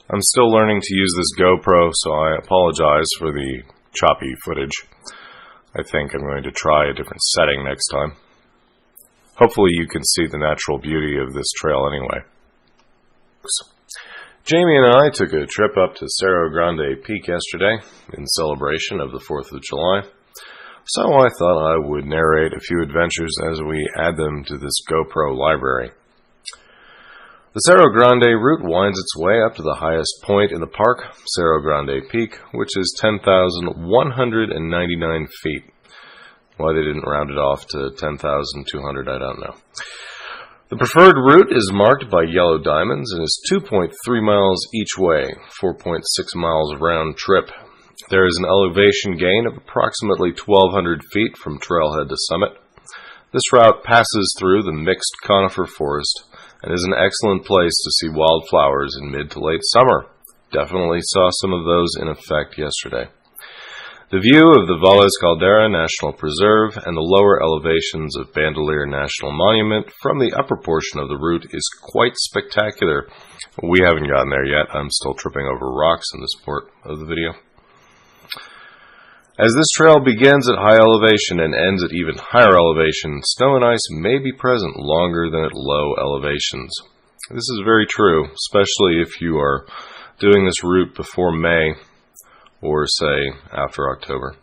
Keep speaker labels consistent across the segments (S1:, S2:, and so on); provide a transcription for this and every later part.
S1: I'm still learning to use this GoPro, so I apologize for the choppy footage. I think I'm going to try a different setting next time. Hopefully you can see the natural beauty of this trail anyway. Jamie and I took a trip up to Cerro Grande Peak yesterday in celebration of the 4th of July, so I thought I would narrate a few adventures as we add them to this GoPro library. The Cerro Grande route winds its way up to the highest point in the park, Cerro Grande Peak, which is 10,199 feet. Why they didn't round it off to 10,200, I don't know. The preferred route is marked by yellow diamonds and is 2.3 miles each way, 4.6 miles round trip. There is an elevation gain of approximately 1,200 feet from trailhead to summit. This route passes through the mixed conifer forest and is an excellent place to see wildflowers in mid to late summer. Definitely saw some of those in effect yesterday. The view of the Valles Caldera National Preserve and the lower elevations of Bandelier National Monument from the upper portion of the route is quite spectacular. We haven't gotten there yet. I'm still tripping over rocks in this part of the video. As this trail begins at high elevation and ends at even higher elevation, snow and ice may be present longer than at low elevations. This is very true, especially if you are doing this route before May or, say, after October.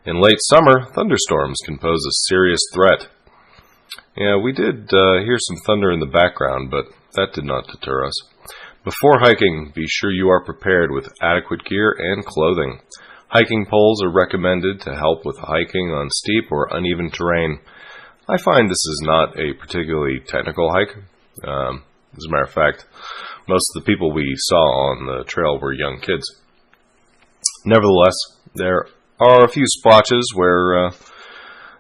S1: In late summer, thunderstorms can pose a serious threat. Yeah, we did hear some thunder in the background, but that did not deter us. Before hiking, be sure you are prepared with adequate gear and clothing. Hiking poles are recommended to help with hiking on steep or uneven terrain. I find this is not a particularly technical hike. As a matter of fact, most of the people we saw on the trail were young kids. Nevertheless, there are a few splotches where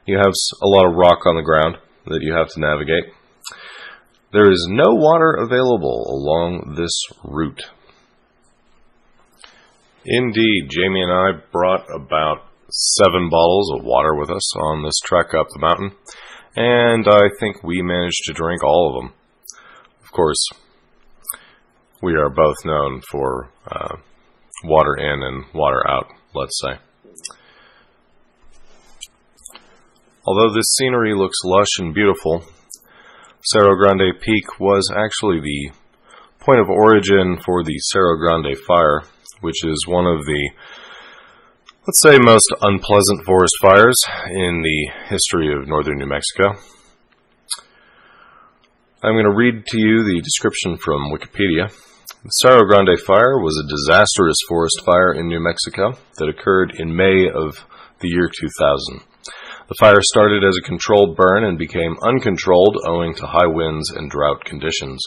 S1: you have a lot of rock on the ground that you have to navigate. There is no water available along this route. Indeed, Jamie and I brought about 7 bottles of water with us on this trek up the mountain, and I think we managed to drink all of them. Of course, we are both known for water in and water out, let's say. Although this scenery looks lush and beautiful, Cerro Grande Peak was actually the point of origin for the Cerro Grande fire, which is one of the, let's say, most unpleasant forest fires in the history of northern New Mexico. I'm going to read to you the description from Wikipedia. The Cerro Grande fire was a disastrous forest fire in New Mexico that occurred in May of the year 2000. The fire started as a controlled burn and became uncontrolled owing to high winds and drought conditions.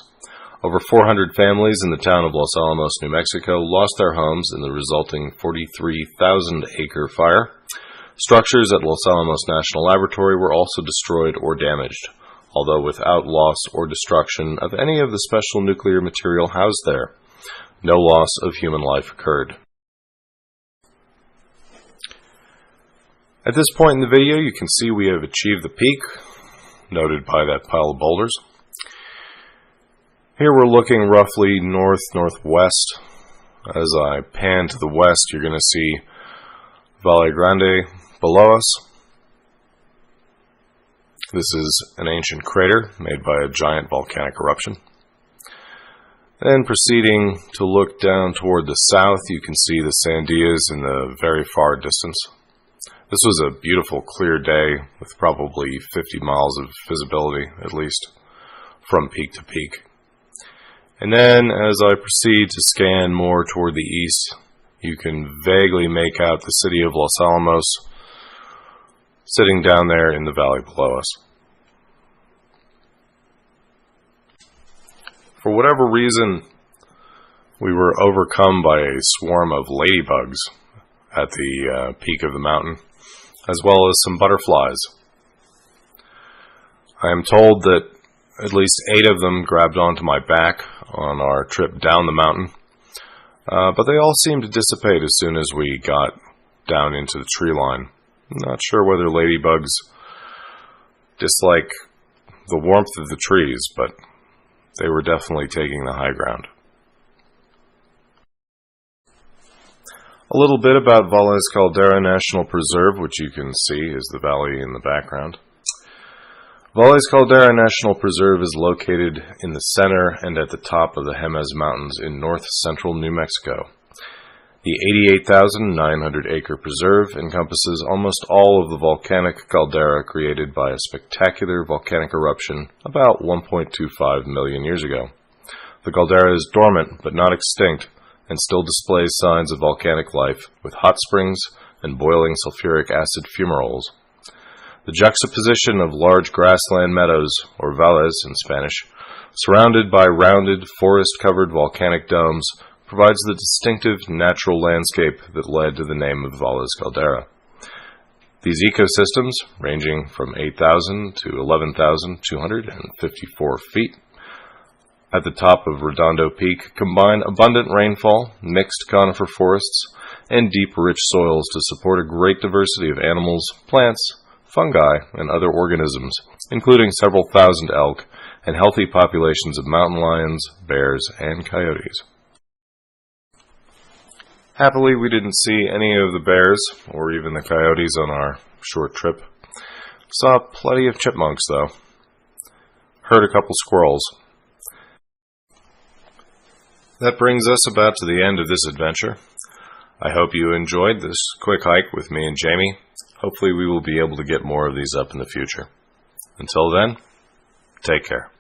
S1: Over 400 families in the town of Los Alamos, New Mexico, lost their homes in the resulting 43,000-acre fire. Structures at Los Alamos National Laboratory were also destroyed or damaged, although without loss or destruction of any of the special nuclear material housed there. No loss of human life occurred. At this point in the video, you can see we have achieved the peak, noted by that pile of boulders. Here we're looking roughly north-northwest. As I pan to the west, you're going to see Valle Grande below us. This is an ancient crater made by a giant volcanic eruption. Then proceeding to look down toward the south, you can see the Sandias in the very far distance. This was a beautiful, clear day with probably 50 miles of visibility, at least, from peak to peak. And then, as I proceed to scan more toward the east, you can vaguely make out the city of Los Alamos sitting down there in the valley below us. For whatever reason, we were overcome by a swarm of ladybugs at the peak of the mountain, as well as some butterflies. I am told that at least 8 of them grabbed onto my back on our trip down the mountain, but they all seemed to dissipate as soon as we got down into the tree line. I'm not sure whether ladybugs dislike the warmth of the trees, but they were definitely taking the high ground. A little bit about Valles Caldera National Preserve, which you can see is the valley in the background. Valles Caldera National Preserve is located in the center and at the top of the Jemez Mountains in north-central New Mexico. The 88,900-acre preserve encompasses almost all of the volcanic caldera created by a spectacular volcanic eruption about 1.25 million years ago. The caldera is dormant but not extinct and still displays signs of volcanic life with hot springs and boiling sulfuric acid fumaroles. The juxtaposition of large grassland meadows, or valles in Spanish, surrounded by rounded, forest-covered volcanic domes, provides the distinctive natural landscape that led to the name of Valles Caldera. These ecosystems, ranging from 8,000 to 11,254 feet, at the top of Redondo Peak, combine abundant rainfall, mixed conifer forests, and deep, rich soils to support a great diversity of animals, plants, fungi, and other organisms, including several thousand elk and healthy populations of mountain lions, bears, and coyotes. Happily, we didn't see any of the bears or even the coyotes on our short trip. Saw plenty of chipmunks, though. Heard a couple squirrels. That brings us about to the end of this adventure. I hope you enjoyed this quick hike with me and Jamie. Hopefully we will be able to get more of these up in the future. Until then, take care.